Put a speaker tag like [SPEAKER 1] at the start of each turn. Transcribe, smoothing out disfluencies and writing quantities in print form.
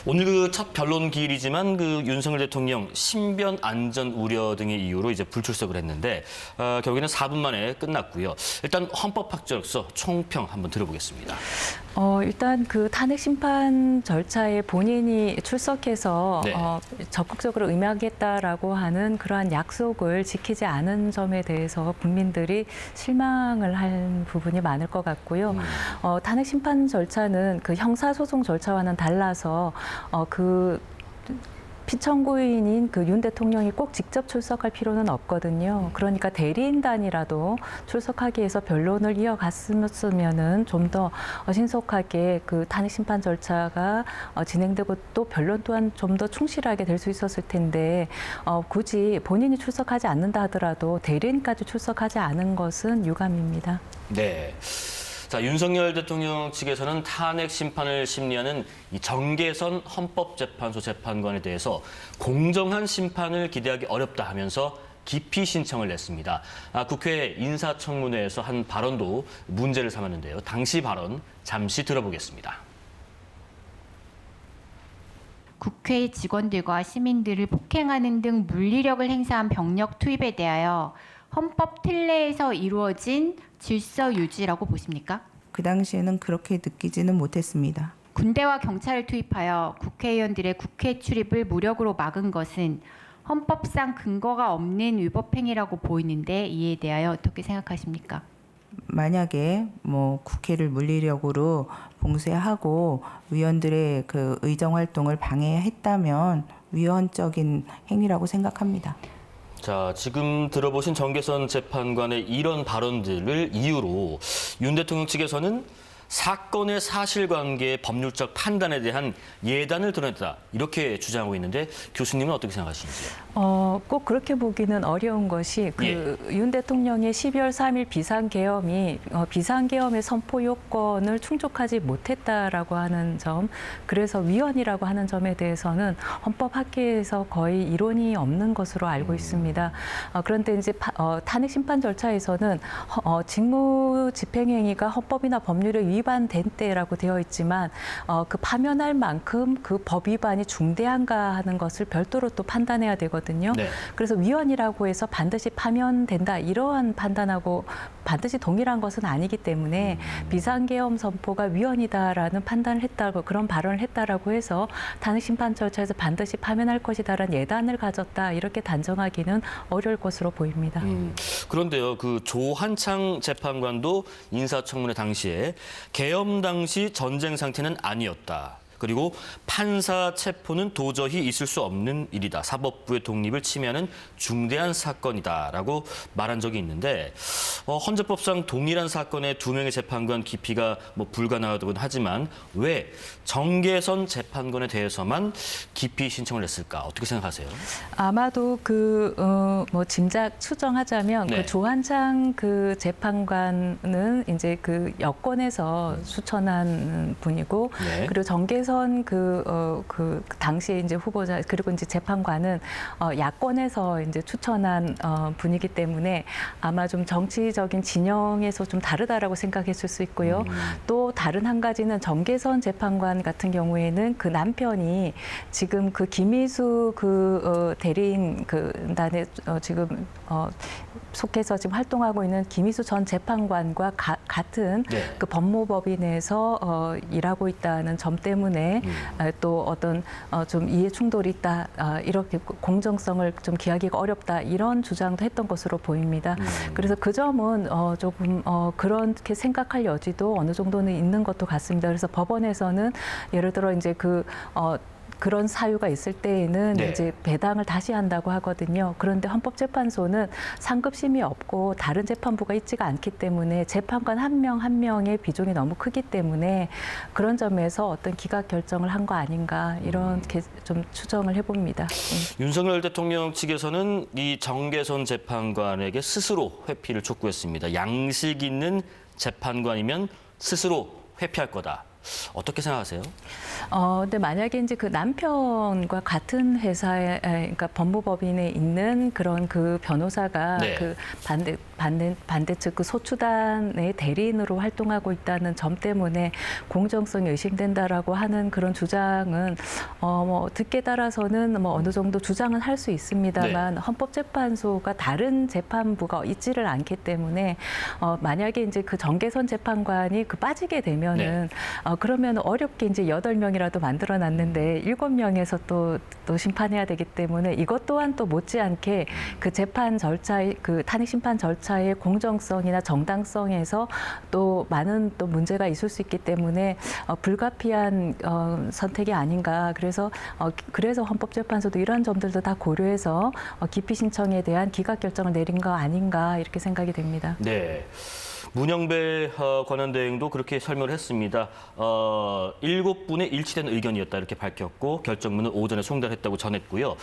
[SPEAKER 1] 오늘 그 첫 변론 기일이지만 그 윤석열 대통령 신변 안전 우려 등의 이유로 이제 불출석을 했는데 결국에는 4분 만에 끝났고요. 일단 헌법학자로서 총평 한번 들어보겠습니다.
[SPEAKER 2] 일단 그 탄핵 심판 절차에 본인이 출석해서
[SPEAKER 1] 네.
[SPEAKER 2] 적극적으로 임하겠다라고 하는 그러한 약속을 지키지 않은 점에 대해서 국민들이 실망을 한 부분이 많을 것 같고요. 탄핵 심판 절차는 그 형사소송 절차와는 달라서 그 피청구인인 그 윤 대통령이 꼭 직접 출석할 필요는 없거든요. 그러니까 대리인단이라도 출석하기 위해서 변론을 이어갔으면은 좀 더 신속하게 그 탄핵 심판 절차가 진행되고 또 변론 또한 좀 더 충실하게 될 수 있었을 텐데 굳이 본인이 출석하지 않는다 하더라도 대리인까지 출석하지 않은 것은 유감입니다.
[SPEAKER 1] 네. 자, 윤석열 대통령 측에서는 탄핵 심판을 심리하는 이 정계선 헌법재판소 재판관에 대해서 공정한 심판을 기대하기 어렵다 하면서 기피 신청을 냈습니다. 국회 인사청문회에서 한 발언도 문제를 삼았는데요. 당시 발언 잠시 들어보겠습니다.
[SPEAKER 3] 국회 직원들과 시민들을 폭행하는 등 물리력을 행사한 병력 투입에 대하여 헌법 틀내에서 이루어진 질서 유지라고 보십니까?
[SPEAKER 4] 그 당시에는 그렇게 느끼지는 못했습니다.
[SPEAKER 3] 군대와 경찰을 투입하여 국회의원들의 국회 출입을 무력으로 막은 것은 헌법상 근거가 없는 위법행위라고 보이는데 이에 대하여 어떻게 생각하십니까?
[SPEAKER 4] 만약에 국회를 물리력으로 봉쇄하고 의원들의 그 의정 활동을 방해했다면 위헌적인 행위라고 생각합니다.
[SPEAKER 1] 자, 지금 들어보신 정계선 재판관의 이런 발언들을 이유로 윤 대통령 측에서는 사건의 사실관계의 법률적 판단에 대한 예단을 드러냈다 이렇게 주장하고 있는데 교수님은 어떻게 생각하시는지요?
[SPEAKER 2] 꼭 그렇게 보기는 어려운 것이 윤 대통령의 12월 3일 비상계엄이 비상계엄의 선포 요건을 충족하지 못했다라고 하는 점, 그래서 위헌이라고 하는 점에 대해서는 헌법학계에서 거의 이론이 없는 것으로 알고 있습니다. 그런데 이제 탄핵 심판 절차에서는 직무 집행행위가 헌법이나 법률에 위반된 때라고 되어 있지만 그 파면할 만큼 그 법 위반이 중대한가 하는 것을 별도로 또 판단해야 되거든요.
[SPEAKER 1] 네.
[SPEAKER 2] 그래서 위헌이라고 해서 반드시 파면된다 이러한 판단하고 반드시 동일한 것은 아니기 때문에 비상계엄 선포가 위헌이다라는 판단을 했다고 그런 발언을 했다라고 해서 탄핵 심판 절차에서 반드시 파면할 것이다라는 예단을 가졌다 이렇게 단정하기는 어려울 것으로 보입니다.
[SPEAKER 1] 그런데요, 그 조한창 재판관도 인사청문회 당시에 계엄 당시 전쟁 상태는 아니었다. 그리고 판사 체포는 도저히 있을 수 없는 일이다. 사법부의 독립을 침해하는 중대한 사건이다라고 말한 적이 있는데 헌재법상 동일한 사건의 두 명의 재판관 기피가 불가능하다고는 하지만 왜 정계선 재판관에 대해서만 기피 신청을 냈을까? 어떻게 생각하세요?
[SPEAKER 2] 아마도 짐작 추정하자면
[SPEAKER 1] 네.
[SPEAKER 2] 그 조한창 그 재판관은 이제 그 여권에서 추천한 분이고
[SPEAKER 1] 네.
[SPEAKER 2] 그리고 정계선 그 당시에 이제 후보자 그리고 이제 재판관은 야권에서 이제 추천한 분이기 때문에 아마 좀 정치적인 진영에서 좀 다르다라고 생각했을 수 있고요. 또 다른 한 가지는 정계선 재판관 같은 경우에는 그 남편이 지금 그 김희수 대리인 단에 지금 속해서 지금 활동하고 있는 김희수 전 재판관과 같은
[SPEAKER 1] 네.
[SPEAKER 2] 그 법무법인에서 일하고 있다는 점 때문에 또 어떤 좀 이해 충돌이 있다 이렇게 공정성을 좀 기하기가 어렵다 이런 주장도 했던 것으로 보입니다. 그래서 그 점은 조금 그렇게 생각할 여지도 어느 정도는 있는 것도 같습니다. 그래서 법원에서는 예를 들어 이제 그런 사유가 있을 때에는
[SPEAKER 1] 네.
[SPEAKER 2] 이제 배당을 다시 한다고 하거든요. 그런데 헌법재판소는 상급심이 없고 다른 재판부가 있지가 않기 때문에 재판관 한 명 한 명의 비중이 너무 크기 때문에 그런 점에서 어떤 기각 결정을 한 거 아닌가 이렇게 좀 추정을 해봅니다.
[SPEAKER 1] 윤석열 대통령 측에서는 이 정계선 재판관에게 스스로 회피를 촉구했습니다. 양식 있는 재판관이면 스스로 회피할 거다. 어떻게 생각하세요?
[SPEAKER 2] 근데 만약에 이제 그 남편과 같은 회사에, 그러니까 법무법인에 있는 그런 그 변호사가
[SPEAKER 1] 네.
[SPEAKER 2] 그 반대측 그 소추단의 대리인으로 활동하고 있다는 점 때문에 공정성이 의심된다라고 하는 그런 주장은 뭐 듣기에 따라서는 뭐 어느 정도 주장은 할 수 있습니다만 헌법재판소가 다른 재판부가 있지를 않기 때문에 만약에 이제 그 정계선 재판관이 그 빠지게 되면은 그러면 어렵게 이제 8명이라도 만들어 놨는데 7명에서 또 심판해야 되기 때문에 이것 또한 또 못지않게 그 재판 절차의 그 탄핵 심판 절차의 공정성이나 정당성에서 또 많은 또 문제가 있을 수 있기 때문에 불가피한 선택이 아닌가. 그래서 헌법재판소도 이러한 점들도 다 고려해서 기피 신청에 대한 기각 결정을 내린 거 아닌가 이렇게 생각이 됩니다.
[SPEAKER 1] 네. 문영배 권한대행도 그렇게 설명을 했습니다. 7분의 일치된 의견이었다 이렇게 밝혔고 결정문은 오전에 송달했다고 전했고요.